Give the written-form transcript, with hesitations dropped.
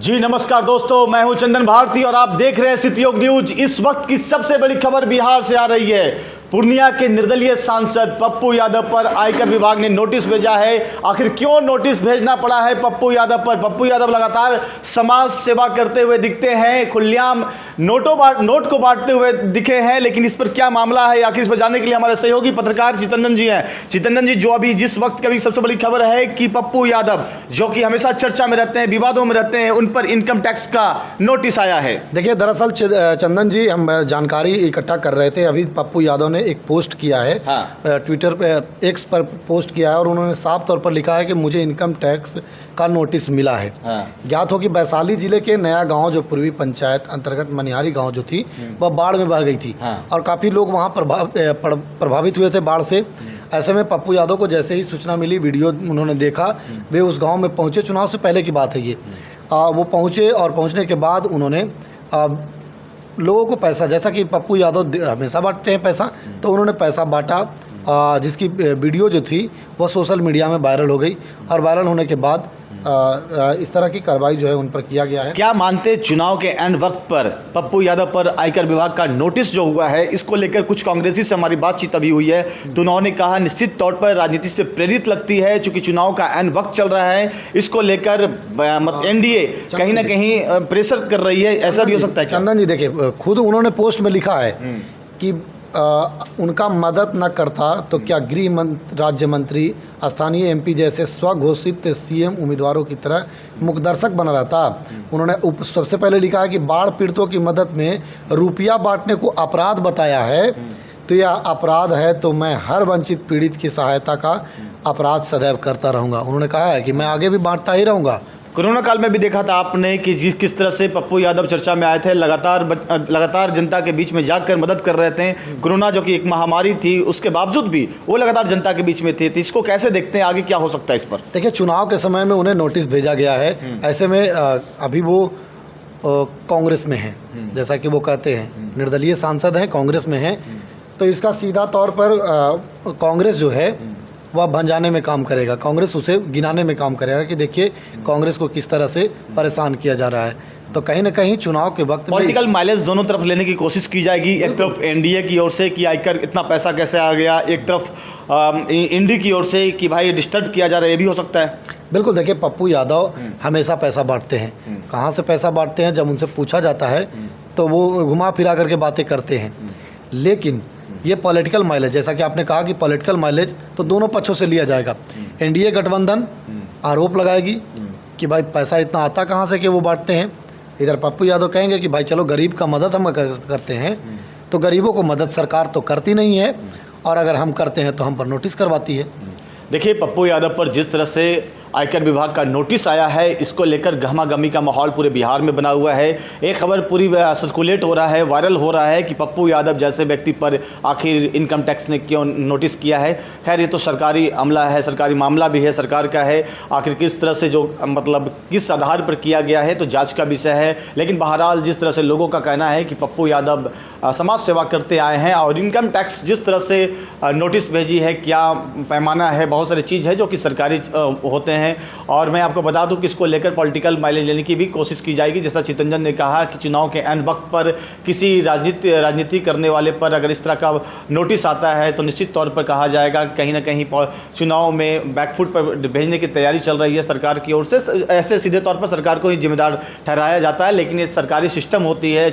जी नमस्कार दोस्तों, मैं हूं चंदन भारती और आप देख रहे हैं सिटी न्यूज। इस वक्त की सबसे बड़ी खबर बिहार से आ रही है। पूर्णिया के निर्दलीय सांसद पप्पू यादव पर आयकर विभाग ने नोटिस भेजा है। आखिर क्यों नोटिस भेजना पड़ा है पप्पू यादव पर? पप्पू यादव लगातार समाज सेवा करते हुए दिखते हैं, खुलेआम नोट को बांटते हुए दिखे हैं, लेकिन इस पर क्या मामला है आखिर, इस पर जानने के लिए हमारे सहयोगी पत्रकार चितरंजन जी हैं। चितरंजन जी, जो अभी जिस वक्त की सबसे बड़ी खबर है कि पप्पू यादव जो कि हमेशा चर्चा में रहते हैं, विवादों में रहते हैं, उन पर इनकम टैक्स का नोटिस आया है। देखिए, दरअसल चंदन जी, हम जानकारी इकट्ठा कर रहे थे। अभी पप्पू यादव ने एक पोस्ट किया है, ट्विटर पे, एक्स पर पोस्ट किया है और उन्होंने साफ तौर पर लिखा है कि मुझे इनकम टैक्स का नोटिस मिला है। ज्ञात हो कि वैशाली जिले के नया गांव, जो पूर्वी पंचायत अंतर्गत मनिहारी गांव जो थी, वह बाढ़ में बह गई थी और काफ़ी लोग वहां प्रभावित हुए थे बाढ़ से। ऐसे में पप्पू यादव को जैसे ही सूचना मिली, वीडियो उन्होंने देखा, वे उस गांव में पहुंचे। चुनाव से पहले की बात है ये। वो पहुंचे और पहुंचने के बाद उन्होंने लोगों को पैसा, जैसा कि पप्पू यादव हमेशा बांटते हैं पैसा, तो उन्होंने पैसा बांटा, जिसकी वीडियो जो थी वह सोशल मीडिया में वायरल हो गई और वायरल होने के बाद इस तरह की कार्रवाई जो है उन पर किया गया है। क्या मानते चुनाव के एंड वक्त पर पप्पू यादव पर आयकर विभाग का नोटिस जो हुआ है, इसको लेकर कुछ कांग्रेसी से हमारी बातचीत अभी हुई है, तो उन्होंने कहा निश्चित तौर पर राजनीति से प्रेरित लगती है, चूंकि चुनाव का एंड वक्त चल रहा है, इसको लेकर एनडीए कहीं ना कहीं प्रेशर कर रही है, ऐसा भी हो सकता है। चंदन जी, देखिए, खुद उन्होंने पोस्ट में लिखा है कि उनका मदद न करता तो क्या गृह राज्य मंत्री, स्थानीय एमपी जैसे स्वघोषित सीएम उम्मीदवारों की तरह मुखदर्शक बना रहता। उन्होंने सबसे पहले लिखा है कि बाढ़ पीड़ितों की मदद में रुपया बांटने को अपराध बताया है, तो यह अपराध है, तो मैं हर वंचित पीड़ित की सहायता का अपराध सदैव करता रहूँगा। उन्होंने कहा है कि मैं आगे भी बांटता ही रहूँगा। कोरोना काल में भी देखा था आपने कि किस तरह से पप्पू यादव चर्चा में आए थे, लगातार जनता के बीच में जाकर मदद कर रहे थे। कोरोना जो कि एक महामारी थी, उसके बावजूद भी वो लगातार जनता के बीच में थे। तो इसको कैसे देखते हैं, आगे क्या हो सकता है इस पर? देखिए, चुनाव के समय में उन्हें नोटिस भेजा गया है। ऐसे में अभी वो कांग्रेस में हैं, जैसा कि वो कहते हैं, निर्दलीय सांसद हैं, कांग्रेस में हैं, तो इसका सीधा तौर पर कांग्रेस जो है वह भंजाने में काम करेगा, कांग्रेस उसे गिनाने में काम करेगा कि देखिए कांग्रेस को किस तरह से परेशान किया जा रहा है। तो कहीं ना कहीं चुनाव के वक्त पॉलिटिकल माइलेज दोनों तरफ लेने की कोशिश की जाएगी। एक तरफ एनडीए की ओर से कि आयकर इतना पैसा कैसे आ गया, एक तरफ इंडी की ओर से कि भाई डिस्टर्ब किया जा रहा है, ये भी हो सकता है। बिल्कुल, देखिए, पप्पू यादव हमेशा पैसा बांटते हैं। कहाँ से पैसा बांटते हैं, जब उनसे पूछा जाता है तो वो घुमा फिरा करके बातें करते हैं। लेकिन ये पॉलिटिकल माइलेज, जैसा कि आपने कहा कि पॉलिटिकल माइलेज तो दोनों पक्षों से लिया जाएगा। एनडीए गठबंधन आरोप लगाएगी कि भाई पैसा इतना आता कहाँ से कि वो बांटते हैं। इधर पप्पू यादव कहेंगे कि भाई चलो गरीब का मदद हम करते हैं, तो गरीबों को मदद सरकार तो करती नहीं है, और अगर हम करते हैं तो हम पर नोटिस करवाती है। देखिए, पप्पू यादव पर जिस तरह से आयकर विभाग का नोटिस आया है, इसको लेकर गहमा-गहमी का माहौल पूरे बिहार में बना हुआ है। एक खबर पूरी सर्कुलेट हो रहा है, वायरल हो रहा है कि पप्पू यादव जैसे व्यक्ति पर आखिर इनकम टैक्स ने क्यों नोटिस किया है। खैर, ये तो सरकारी अमला है, सरकारी मामला भी है, सरकार का है। आखिर किस तरह से जो मतलब किस आधार पर किया गया है तो जांच का विषय है। लेकिन बहरहाल जिस तरह से लोगों का कहना है कि पप्पू यादव समाज सेवा करते आए हैं और इनकम टैक्स जिस तरह से नोटिस भेजी है, क्या पैमाना है, बहुत सारी चीज़ है जो कि सरकारी होते हैं। और मैं आपको बता दूं कि इसको लेकर पॉलिटिकल माइलेज लेने की भी कोशिश की जाएगी। जैसा चितरंजन ने कहा कि चुनाव के एंड वक्त पर किसी राजनीति करने वाले पर अगर इस तरह का नोटिस आता है तो निश्चित तौर पर कहा जाएगा कहीं ना कहीं चुनाव में बैकफुट पर भेजने की तैयारी चल रही है सरकार की ओर से। ऐसे सीधे तौर पर सरकार को ही जिम्मेदार ठहराया जाता है, लेकिन ये सरकारी सिस्टम होती है।